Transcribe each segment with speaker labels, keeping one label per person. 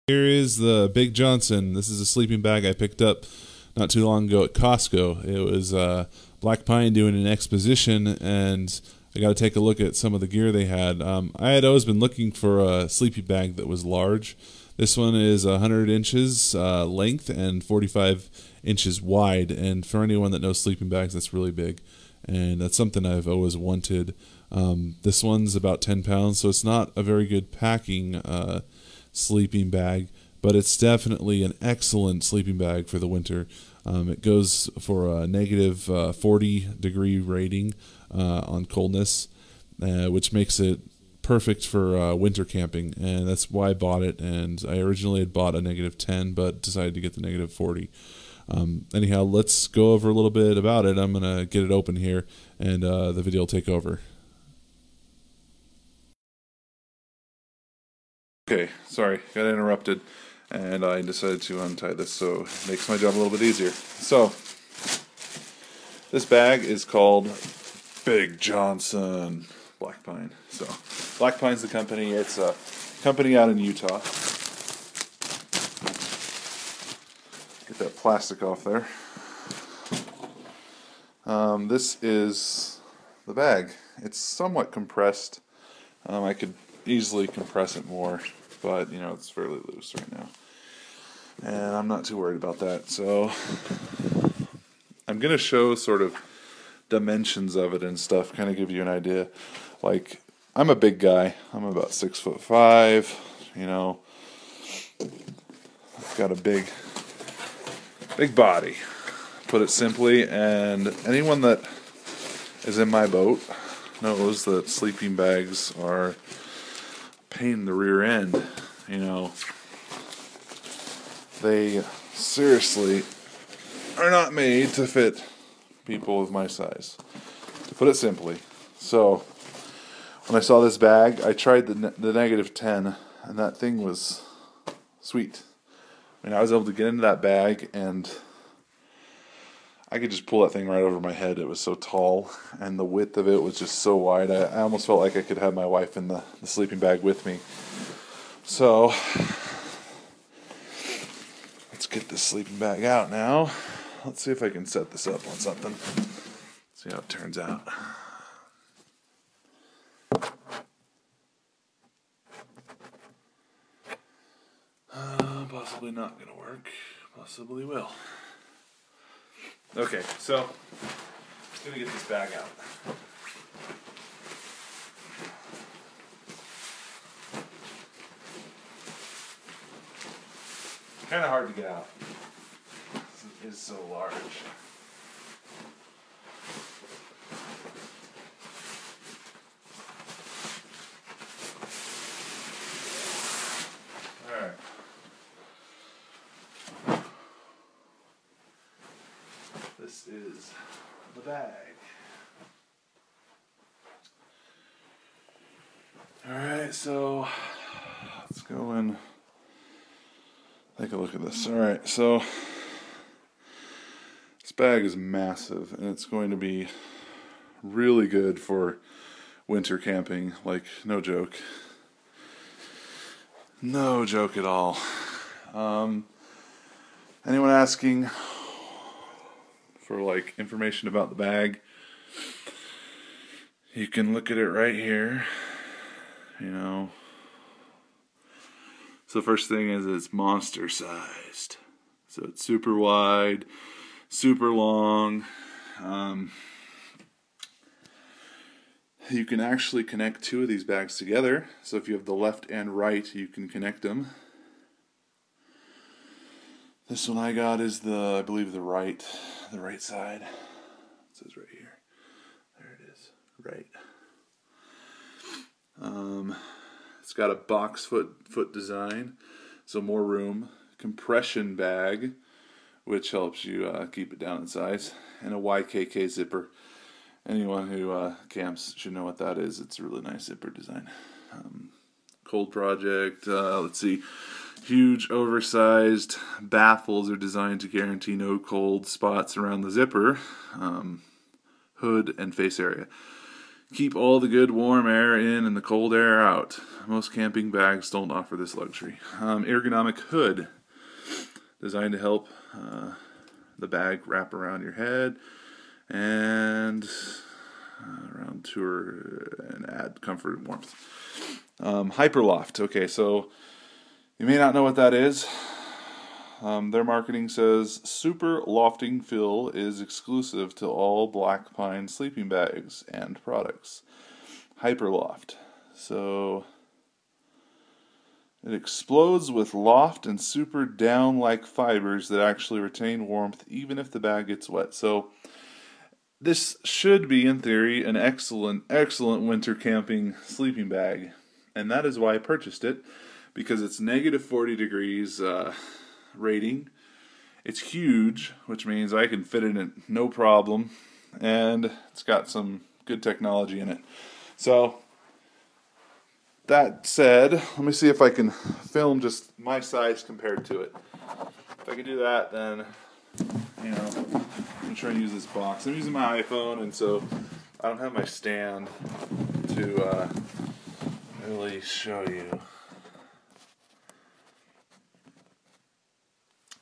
Speaker 1: Here is the Big Johnson. This is a sleeping bag I picked up not too long ago at Costco. It was Black Pine doing an exposition, and I got to take a look at some of the gear they had. I had always been looking for a sleeping bag that was large. This one is 100 inches length and 45 inches wide, and for anyone that knows sleeping bags, that's really big, and that's something I've always wanted. This one's about 10 pounds, so it's not a very good packing sleeping bag, but it's definitely an excellent sleeping bag for the winter. It goes for a negative 40-degree rating on coldness, which makes it perfect for winter camping, and that's why I bought it. And I originally had bought a negative 10, but decided to get the negative 40. Anyhow, let's go over a little bit about it. I'm gonna get it open here, and the video will take over. Okay, sorry, got interrupted, and I decided to untie this, so it makes my job a little bit easier. So, this bag is called Big Johnson Black Pine. So, Black Pine's the company. It's a company out in Utah. Get that plastic off there. This is the bag. It's somewhat compressed. I could easily compress it more, but you know, it's fairly loose right now, and I'm not too worried about that. So I'm gonna show sort of dimensions of it and stuff, kind of give you an idea. Like, I'm a big guy. I'm about 6'5". You know, I've got a big body, put it simply, and anyone that is in my boat knows that sleeping bags are pain in the rear end. You know, they seriously are not made to fit people of my size, to put it simply. So when I saw this bag, I tried the negative 10, and that thing was sweet. I mean, I was able to get into that bag, and I could just pull that thing right over my head. It was so tall, and the width of it was just so wide. I almost felt like I could have my wife in the sleeping bag with me. So, let's get this sleeping bag out now. Let's see if I can set this up on something. See how it turns out. Possibly not going to work. Possibly will. Okay, so I'm going to get this bag out. Kind of hard to get out. It is so large. Alright. This is the bag. Alright, so let's go and take a look at this. Alright, so this bag is massive, and it's going to be really good for winter camping. Like, no joke. No joke at all. Anyone asking for like information about the bag, you can look at it right here. You know, so the first thing is it's monster sized, so it's super wide, super long. You can actually connect two of these bags together, so if you have the left and right, you can connect them. This one I got is I believe the right side. It says right here. There it is, right. It's got a box foot design, so more room. Compression bag, which helps you keep it down in size, and a YKK zipper. Anyone who camps should know what that is. It's a really nice zipper design. Cold project. Let's see. Huge oversized baffles are designed to guarantee no cold spots around the zipper, hood, and face area. Keep all the good warm air in and the cold air out. Most camping bags don't offer this luxury. Ergonomic hood, designed to help the bag wrap around your head and around tour and add comfort and warmth. Hyperloft. Okay, so you may not know what that is. Their marketing says super lofting fill is exclusive to all Black Pine sleeping bags and products. Hyperloft. So it explodes with loft and super down-like fibers that actually retain warmth even if the bag gets wet. So this should be, in theory, an excellent winter camping sleeping bag. And that is why I purchased it, because it's negative 40 degrees rating. It's huge, which means I can fit in it no problem, and it's got some good technology in it. So that said, let me see if I can film just my size compared to it. If I can do that, then I'm gonna try and use this box. I'm using my iPhone, and so I don't have my stand to really show you.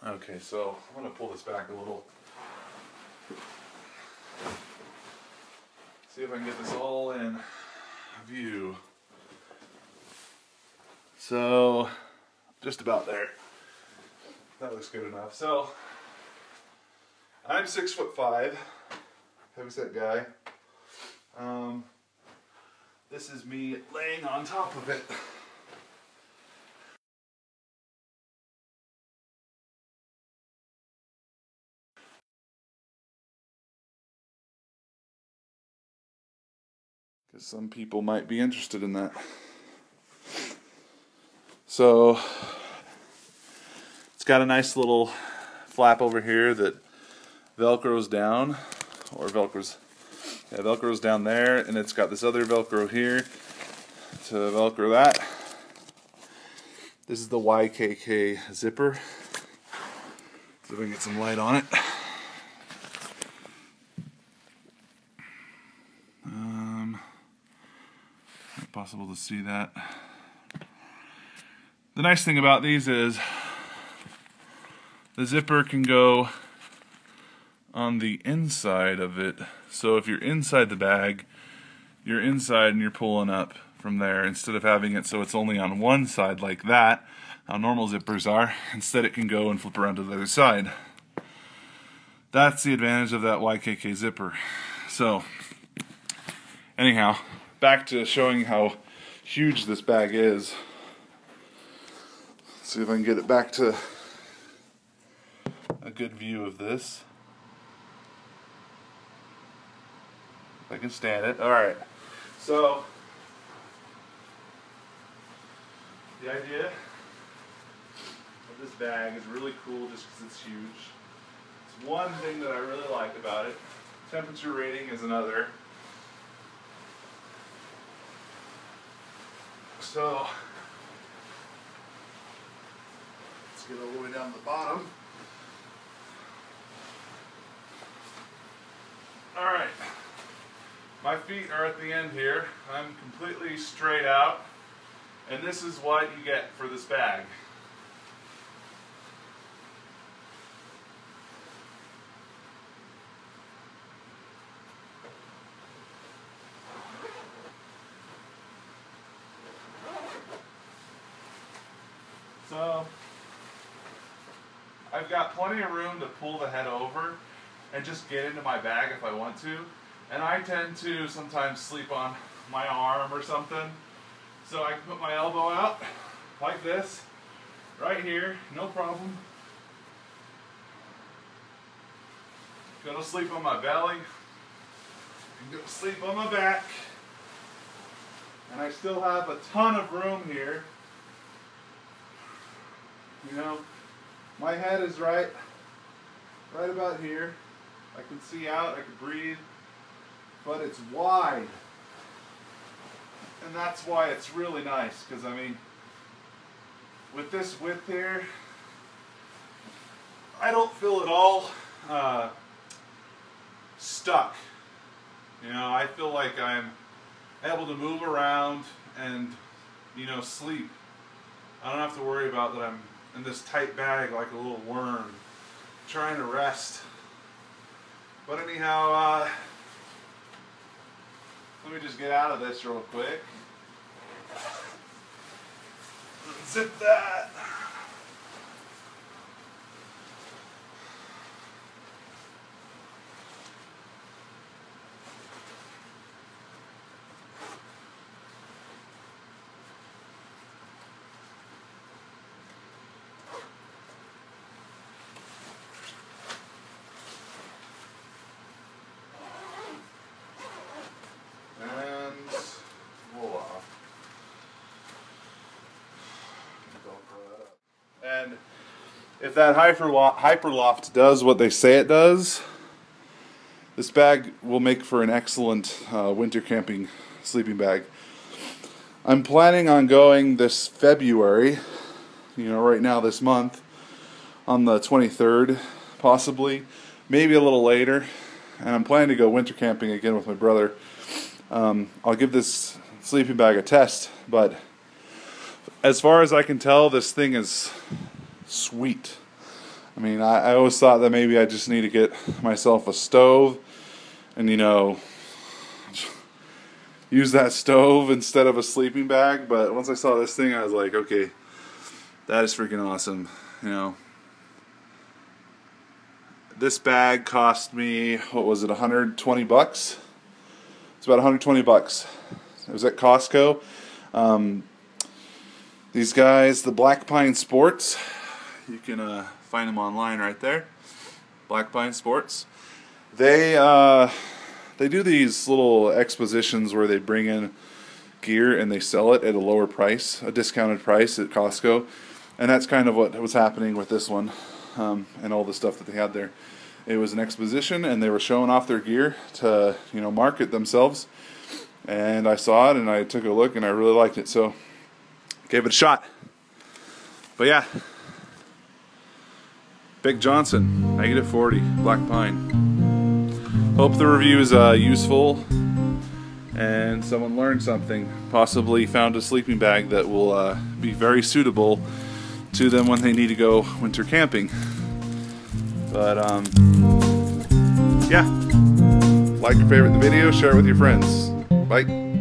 Speaker 1: Okay, so I'm going to pull this back a little. See if I can get this all in view. So, just about there. That looks good enough. So, I'm 6'5", heavyset guy. This is me laying on top of it. Because some people might be interested in that. So it's got a nice little flap over here that velcros down, or velcros down there, and it's got this other velcro here to velcro that. This is the YKK zipper. See if I can get some light on it. Possible to see that. The nice thing about these is the zipper can go on the inside of it. So if you're inside the bag, you're inside and you're pulling up from there, instead of having it so it's only on one side like that, how normal zippers are. Instead it can go and flip around to the other side. That's the advantage of that YKK zipper. So anyhow, back to showing how huge this bag is. Let's see if I can get it back to a good view of this. If I can stand it. Alright, so the idea of this bag is really cool just because it's huge. It's one thing that I really like about it. Temperature rating is another. So let's get all the way down to the bottom. Alright, my feet are at the end here. I'm completely straight out, and this is what you get for this bag. So I've got plenty of room to pull the head over and just get into my bag if I want to. And I tend to sometimes sleep on my arm or something. So I can put my elbow out like this, right here, no problem. Go to sleep on my belly, and go to sleep on my back. And I still have a ton of room here. You know, my head is right about here. I can see out, I can breathe, but it's wide. And that's why it's really nice, because I mean, with this width here, I don't feel at all stuck. You know, I feel like I'm able to move around and, you know, sleep. I don't have to worry about that I'm in this tight bag like a little worm trying to rest. But anyhow, let me just get out of this real quick. Zip that. And if that Hyperloft does what they say it does, this bag will make for an excellent winter camping sleeping bag. I'm planning on going this February, you know, right now this month, on the 23rd, possibly, maybe a little later, and I'm planning to go winter camping again with my brother. I'll give this sleeping bag a test, but as far as I can tell, this thing is sweet. I mean, I always thought that maybe I just need to get myself a stove and, you know, use that stove instead of a sleeping bag, but once I saw this thing, I was like, okay, that is freaking awesome. You know, this bag cost me, what was it, 120 bucks? It's about 120 bucks. It was at Costco. These guys, the Black Pine Sports, you can find them online right there. Black Pine Sports. They do these little expositions where they bring in gear and they sell it at a lower price, a discounted price at Costco, and that's kind of what was happening with this one and all the stuff that they had there. It was an exposition, and they were showing off their gear to, you know, market themselves. And I saw it, and I took a look, and I really liked it, so gave it a shot. But yeah, Big Johnson, -40, Black Pine. Hope the review is useful and someone learned something. Possibly found a sleeping bag that will be very suitable to them when they need to go winter camping. But yeah, like or favorite the video, share it with your friends. Bye.